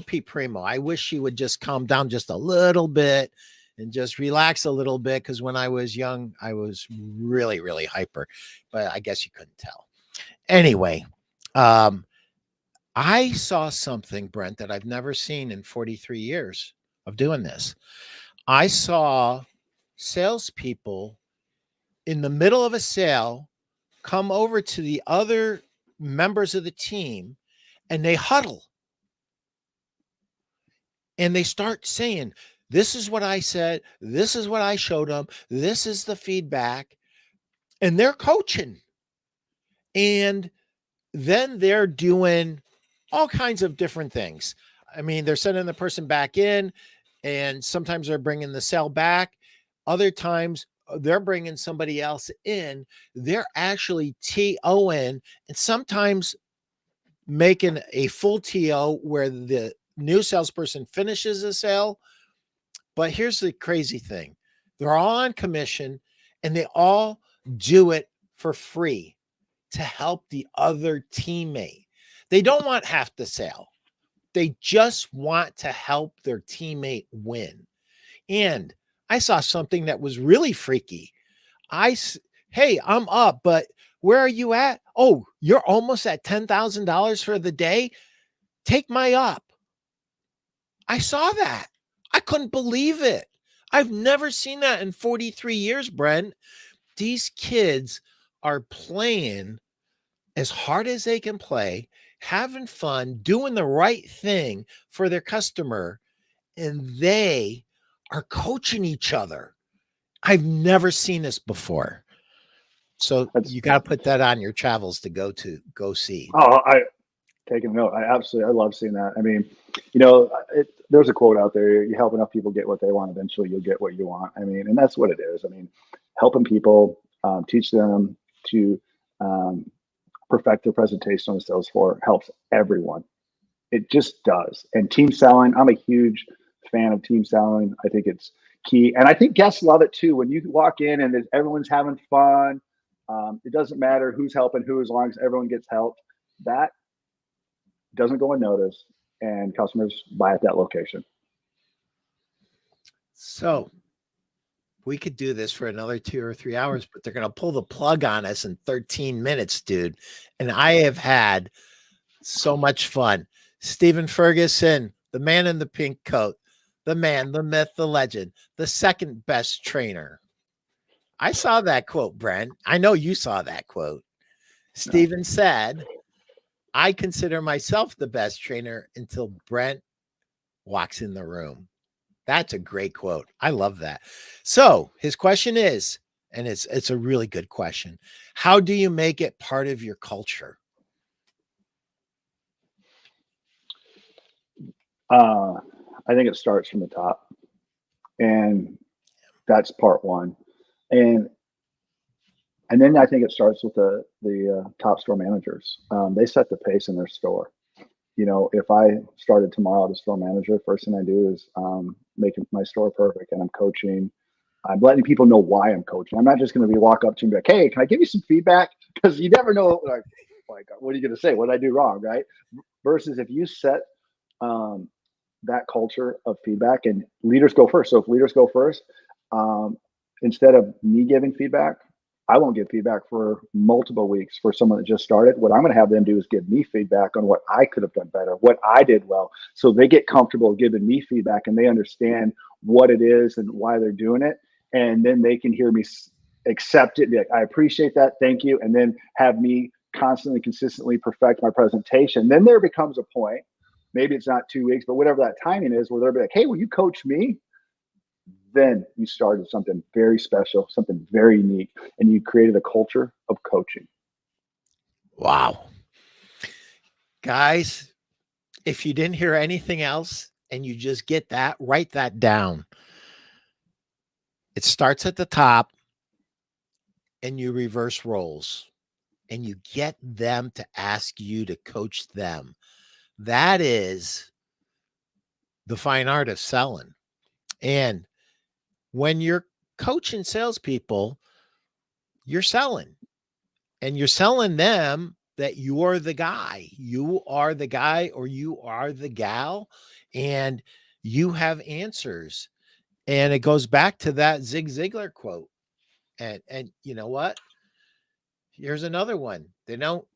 Pete Primeau. I wish she would just calm down just a little bit and just relax a little bit, because when I was young, I was really, really hyper, but I guess you couldn't tell. Anyway, I saw something, Brent, that I've never seen in 43 years of doing this. I saw salespeople in the middle of a sale come over to the other members of the team, and they huddle. And they start saying, this is what I said. This is what I showed them. This is the feedback. And they're coaching. And then they're doing all kinds of different things. I mean, they're sending the person back in, and sometimes they're bringing the cell back. Other times they're bringing somebody else in. They're actually TOing, and sometimes making a full TO where the new salesperson finishes a sale. But here's the crazy thing. They're all on commission, and they all do it for free to help the other teammate. They don't want half the sale. They just want to help their teammate win. And I saw something that was really freaky. Hey, I'm up, but where are you at? Oh, you're almost at $10,000 for the day. Take my up. I saw that. I couldn't believe it. I've never seen that in 43 years, Brent. These kids are playing as hard as they can play. having fun, doing the right thing for their customer, and they are coaching each other. I've never seen this before. So That's you got to put that on your travels to go see. I taking note. I love seeing that. I mean, there's a quote out there: you help enough people get what they want, eventually you'll get what you want. I mean, and that's what it is. I mean, helping people, teach them to perfect their presentation on the sales floor helps everyone. It just does. And team selling, I'm a huge fan of team selling. I think it's key. And I think guests love it too. When you walk in and everyone's having fun, it doesn't matter who's helping who, as long as everyone gets helped. That doesn't go unnoticed, and customers buy at that location. So we could do this for another 2 or 3 hours, but they're going to pull the plug on us in 13 minutes, dude. And I have had so much fun. Stephen Ferguson, the man in the pink coat, the man, the myth, the legend, the second best trainer. I saw that quote, Brent. I know you saw that quote. Stephen said, I consider myself the best trainer until Brent walks in the room. That's a great quote. I love that. So his question is, and it's a really good question, how do you make it part of your culture? I think it starts from the top, and that's part one. And then I think it starts with the top store managers. They set the pace in their store. If I started tomorrow as store manager, first thing I do is making my store perfect, and I'm coaching. I'm letting people know why I'm coaching. I'm not just going to walk up to them and be like, "Hey, can I give you some feedback?" Because you never know, like, what are you going to say? What did I do wrong, right? Versus if you set that culture of feedback, and leaders go first. So if leaders go first, instead of me giving feedback, I won't give feedback for multiple weeks for someone that just started. What I'm going to have them do is give me feedback on what I could have done better, what I did well. So they get comfortable giving me feedback, and they understand what it is and why they're doing it. And then they can hear me accept it. Be like, I appreciate that. Thank you. And then have me constantly, consistently perfect my presentation. Then there becomes a point, maybe it's not 2 weeks, but whatever that timing is, where they'll be like, hey, will you coach me? Then you started something very special, something very unique, and you created a culture of coaching. Wow. Guys, if you didn't hear anything else and you just get that, write that down. It starts at the top, and you reverse roles, and you get them to ask you to coach them. That is the fine art of selling. And when you're coaching salespeople, you're selling, and you're selling them that you are the guy. You are the guy, or you are the gal, and you have answers. And it goes back to that Zig Ziglar quote. And you know what? Here's another one. They don't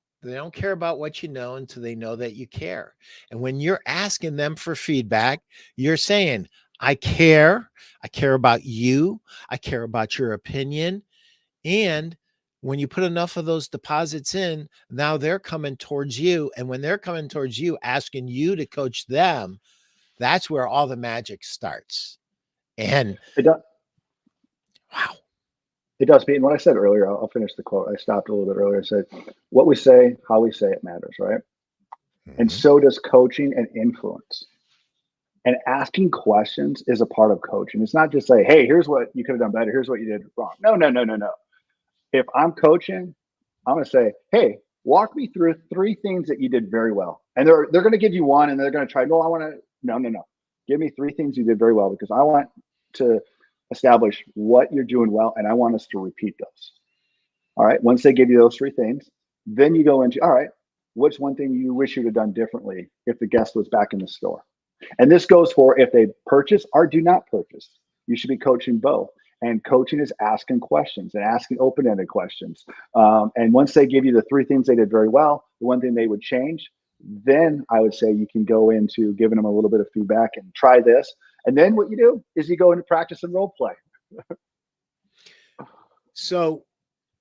care about what you know until they know that you care. And when you're asking them for feedback, you're saying, I care. I care about you. I care about your opinion. And when you put enough of those deposits in, now they're coming towards you. And when they're coming towards you, asking you to coach them, that's where all the magic starts. And it does. Wow. It does, Pete. And what I said earlier, I'll finish the quote. I stopped a little bit earlier. I said, what we say, how we say it matters, right? Mm-hmm. And so does coaching and influence. And asking questions is a part of coaching. It's not just say, hey, here's what you could have done better. Here's what you did wrong. No. If I'm coaching, I'm going to say, hey, walk me through 3 things that you did very well. And they're going to give you one, and they're going to try, no. Give me 3 things you did very well, because I want to establish what you're doing well, and I want us to repeat those. All right. Once they give you those 3 things, then you go into, all right, what's one thing you wish you'd have done differently if the guest was back in the store? And this goes for if they purchase or do not purchase. You should be coaching both. And coaching is asking questions and asking open-ended questions. And once they give you the 3 things they did very well, the one thing they would change, then I would say you can go into giving them a little bit of feedback and try this. And then what you do is you go into practice and role play. So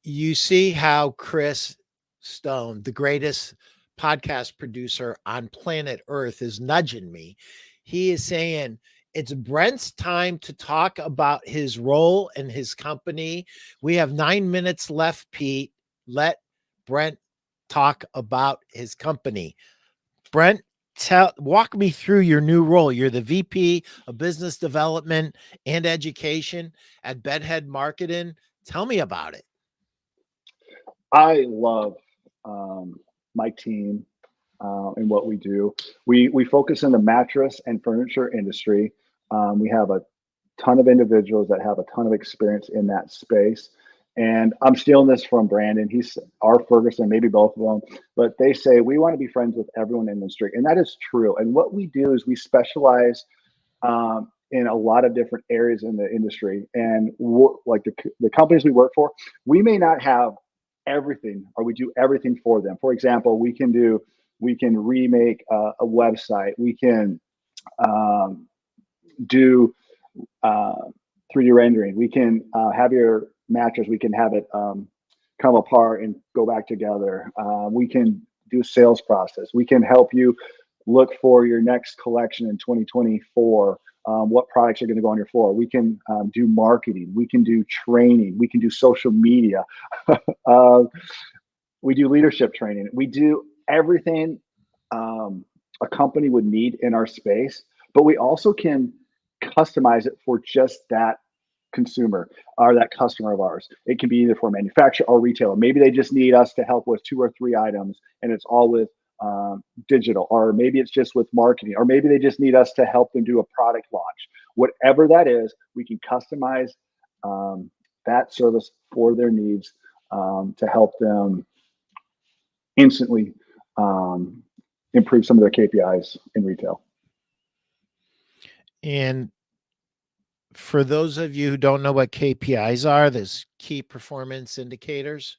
you see how Chris Stone, the greatest podcast producer on planet Earth is nudging me. He is saying it's Brent's time to talk about his role and his company. We have 9 minutes left, Pete. Let Brent talk about his company. Brent, walk me through your new role. You're the VP of Business Development and Education at Bedhead Marketing. Tell me about it. I love my team and what we do. We focus in the mattress and furniture industry. We have a ton of individuals that have a ton of experience in that space. And I'm stealing this from Brandon. He's our Ferguson, maybe both of them, but they say we want to be friends with everyone in the industry. And that is true. And what we do is we specialize in a lot of different areas in the industry. And like the companies we work for, we may not have everything or we do everything for them. For example, we can remake a website. We can do 3D rendering. We can have your mattress. We can have it come apart and go back together. We can do sales process. We can help you look for your next collection in 2024. What products are going to go on your floor? We can do marketing. We can do training. We can do social media. We do leadership training. We do everything a company would need in our space, but we also can customize it for just that consumer or that customer of ours. It can be either for manufacturer or retailer. Maybe they just need us to help with 2 or 3 items and it's all with digital, or maybe it's just with marketing, or maybe they just need us to help them do a product launch. Whatever that is, we can customize that service for their needs to help them instantly improve some of their KPIs in retail. And for those of you who don't know what KPIs are, there's key performance indicators.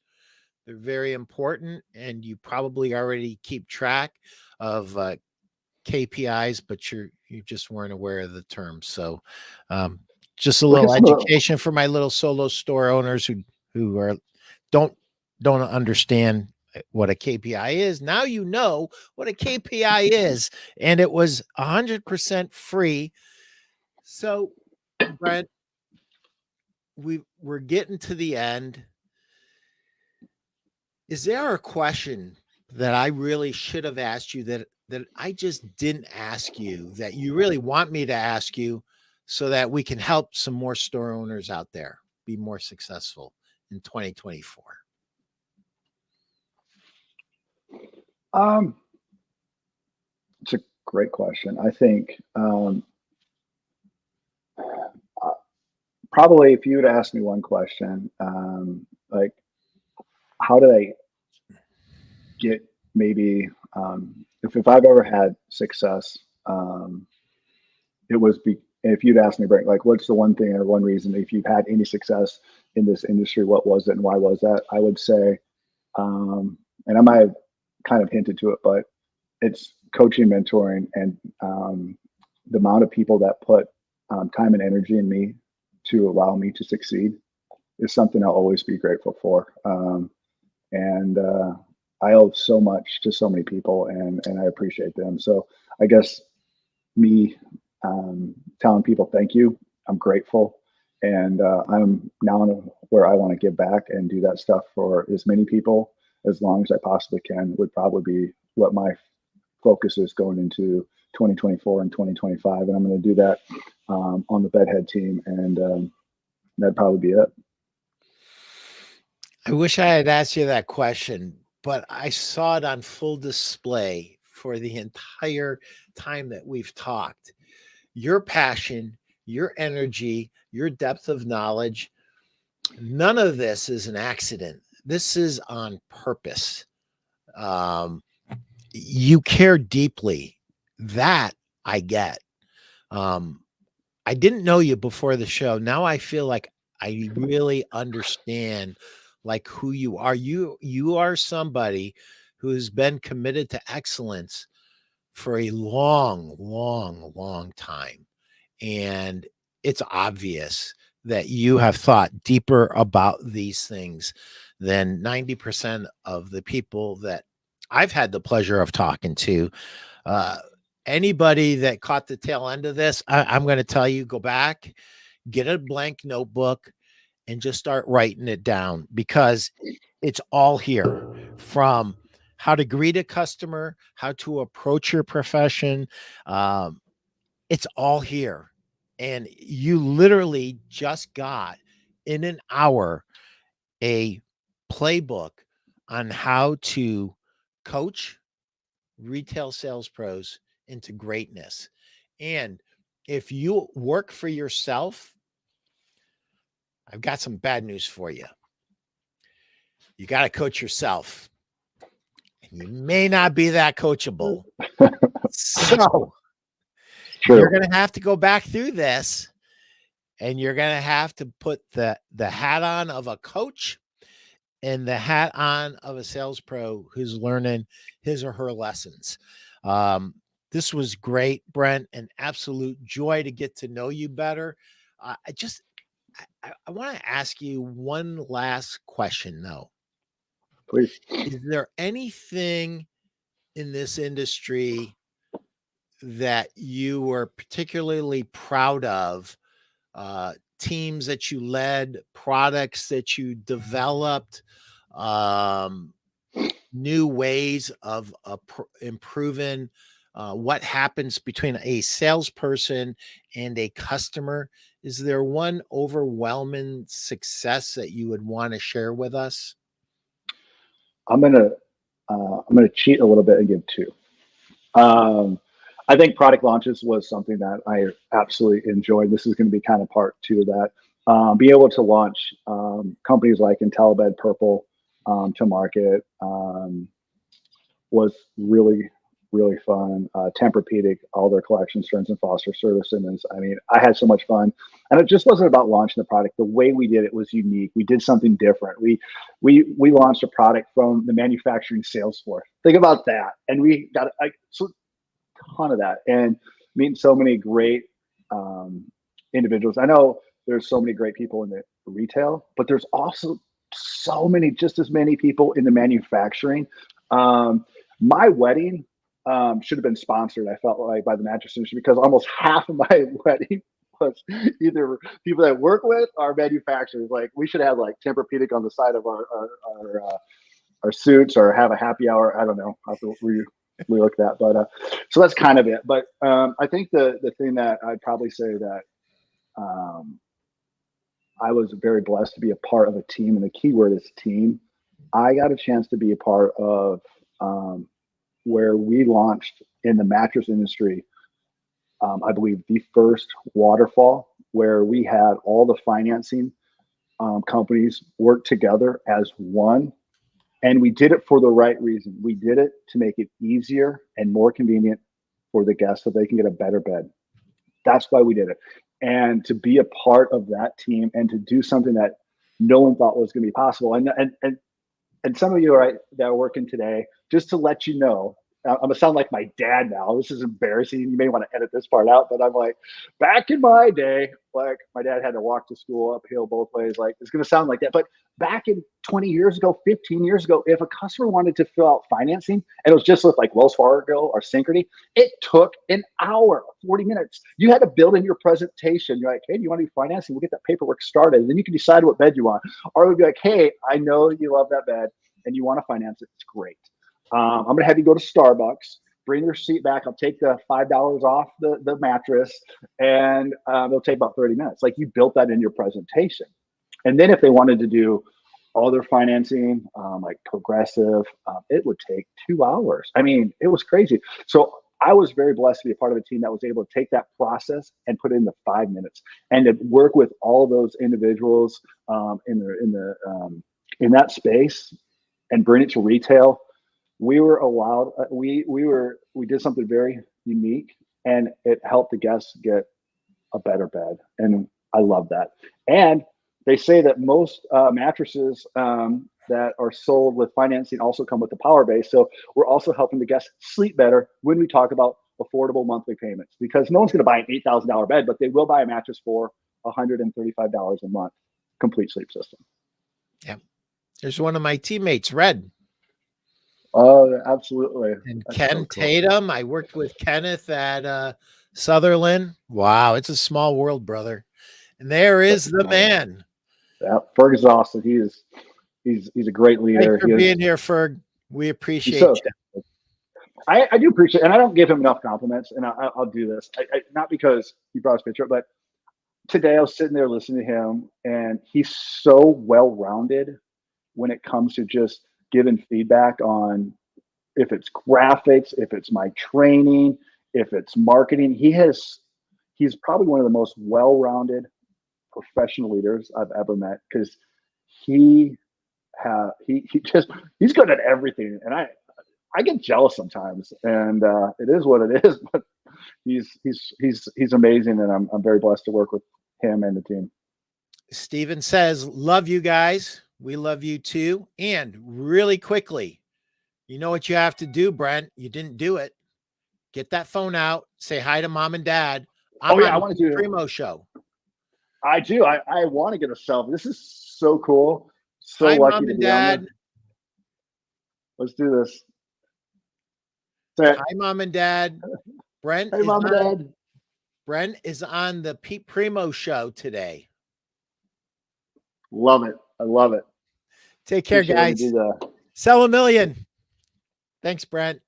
They're very important, and you probably already keep track of KPIs, but you just weren't aware of the term. So just a little education for my little solo store owners who are don't understand what a KPI is. Now you know what a KPI is, and it was 100% free. So, Brent, we're getting to the end. Is there a question that I really should have asked you that I just didn't ask you that you really want me to ask you so that we can help some more store owners out there be more successful in 2024? It's a great question. I think probably if you would ask me one question, like how did I get maybe if I've ever had success, it was if you'd asked me, Brent, like what's the one thing or one reason if you've had any success in this industry, what was it and why was that? I would say, and I might have kind of hinted to it, but it's coaching, mentoring, and the amount of people that put time and energy in me to allow me to succeed is something I'll always be grateful for. And I owe so much to so many people, and I appreciate them. So I guess me telling people thank you, I'm grateful, and I'm now where I want to give back and do that stuff for as many people as long as I possibly can would probably be what my focus is going into 2024 and 2025. And I'm going to do that on the Bedhead team, and that'd probably be it. I wish I had asked you that question, but I saw it on full display for the entire time that we've talked. Your passion, your energy, your depth of knowledge, none of this is an accident. This is on purpose. You care deeply. That I get. I didn't know you before the show. Now I feel like I really understand like who you are. You are somebody who's been committed to excellence for a long, long, long time. And it's obvious that you have thought deeper about these things than 90% of the people that I've had the pleasure of talking to. Anybody that caught the tail end of this, I'm going to tell you, go back, get a blank notebook, and just start writing it down, because it's all here, from how to greet a customer, how to approach your profession. It's all here. And you literally just got, in an hour, a playbook on how to coach retail sales pros into greatness. And if you work for yourself, I've got some bad news for you. You got to coach yourself. And you may not be that coachable. So you're going to have to go back through this, and you're going to have to put the hat on of a coach and the hat on of a sales pro who's learning his or her lessons. This was great, Brent. An absolute joy to get to know you better. I want to ask you one last question, though. Please. Is there anything in this industry that you were particularly proud of? Teams that you led, products that you developed, new ways of improving what happens between a salesperson and a customer? Is there one overwhelming success that you would want to share with us? I'm gonna cheat a little bit and give two. I think product launches was something that I absolutely enjoyed. This is going to be kind of part two of that. Be able to launch companies like IntelliBed Purple to market was really, really fun. Tempur-Pedic, all their collections, Stearns and Foster, Simmons. I mean, I had so much fun, and it just wasn't about launching the product. The way we did it was unique. We did something different. We launched a product from the manufacturing sales floor. Think about that, and we got a ton of that, and meeting so many great individuals. I know there's so many great people in the retail, but there's also so many, just as many people in the manufacturing. My wedding should have been sponsored, I felt like, by the mattress industry, because almost half of my wedding was either people that work with or manufacturers. Like, we should have like Tempur-Pedic on the side of our suits, or have a happy hour. I don't know. I'll have to relook that, but so that's kind of it. But I think the thing that I'd probably say that I was very blessed to be a part of a team, and the key word is team. I got a chance to be a part of where we launched in the mattress industry, I believe the first waterfall, where we had all the financing companies work together as one. And we did it for the right reason. We did it to make it easier and more convenient for the guests, so they can get a better bed. That's why we did it. And to be a part of that team and to do something that no one thought was going to be possible. And some of you that are working today, just to let you know, I'm gonna sound like my dad now. This is embarrassing. You may want to edit this part out, but I'm like, back in my day, like, my dad had to walk to school uphill both ways. Like, it's gonna sound like that, but back in 20 years ago, 15 years ago, if a customer wanted to fill out financing, and it was just with like Wells Fargo or Synchrony, it took an hour, 40 minutes. You had to build in your presentation. You're like, hey, do you want to do financing? We'll get that paperwork started, and then you can decide what bed you want. Or it would be like, hey, I know you love that bed and you want to finance it. It's great. I'm going to have you go to Starbucks, bring your seat back. I'll take the $5 off the mattress, and it'll take about 30 minutes. Like, you built that in your presentation. And then if they wanted to do other financing, like Progressive, it would take 2 hours. I mean, it was crazy. So I was very blessed to be a part of a team that was able to take that process and put it into 5 minutes, and to work with all those individuals in that space and bring it to retail. We were allowed, we did something very unique, and it helped the guests get a better bed. And I love that. And they say that most mattresses that are sold with financing also come with the power base. So we're also helping the guests sleep better when we talk about affordable monthly payments, because no one's going to buy an $8,000 bed, but they will buy a mattress for $135 a month, complete sleep system. Yeah. There's one of my teammates, Red. Oh, absolutely. And That's Ken so cool. Tatum. I worked with Kenneth at Sutherland. Wow, it's a small world, brother. And there Such is a the small world. man. Yeah, Ferg is awesome. He's a great Thanks leader. for being here, Ferg. We He's appreciate so. you. I do appreciate, and I don't give him enough compliments, and I'll do this. Not because he brought his picture up, but today I was sitting there listening to him, and he's so well rounded when it comes to just giving feedback on if it's graphics, if it's my training, if it's marketing. He's probably one of the most well rounded professional leaders I've ever met because he he's good at everything, and I get jealous sometimes, and it is what it is. But he's amazing, and I'm very blessed to work with him and the team. Steven says, love you guys. We love you too. And really quickly, you know what you have to do, Brent? You didn't do it. Get that phone out. Say hi to mom and dad. Oh I'm yeah, I on want the to do. Primeau show. I do. I want to get a selfie. This is so cool. So Hi, lucky mom to and be on dad. there. Let's do this. Say, Hi, mom and dad. Brent hey, is mom and on. dad. Brent is on the Pete Primeau show today. Love it. I love it. Take care, Appreciate letting me guys. do that. Sell a million. Thanks, Brent.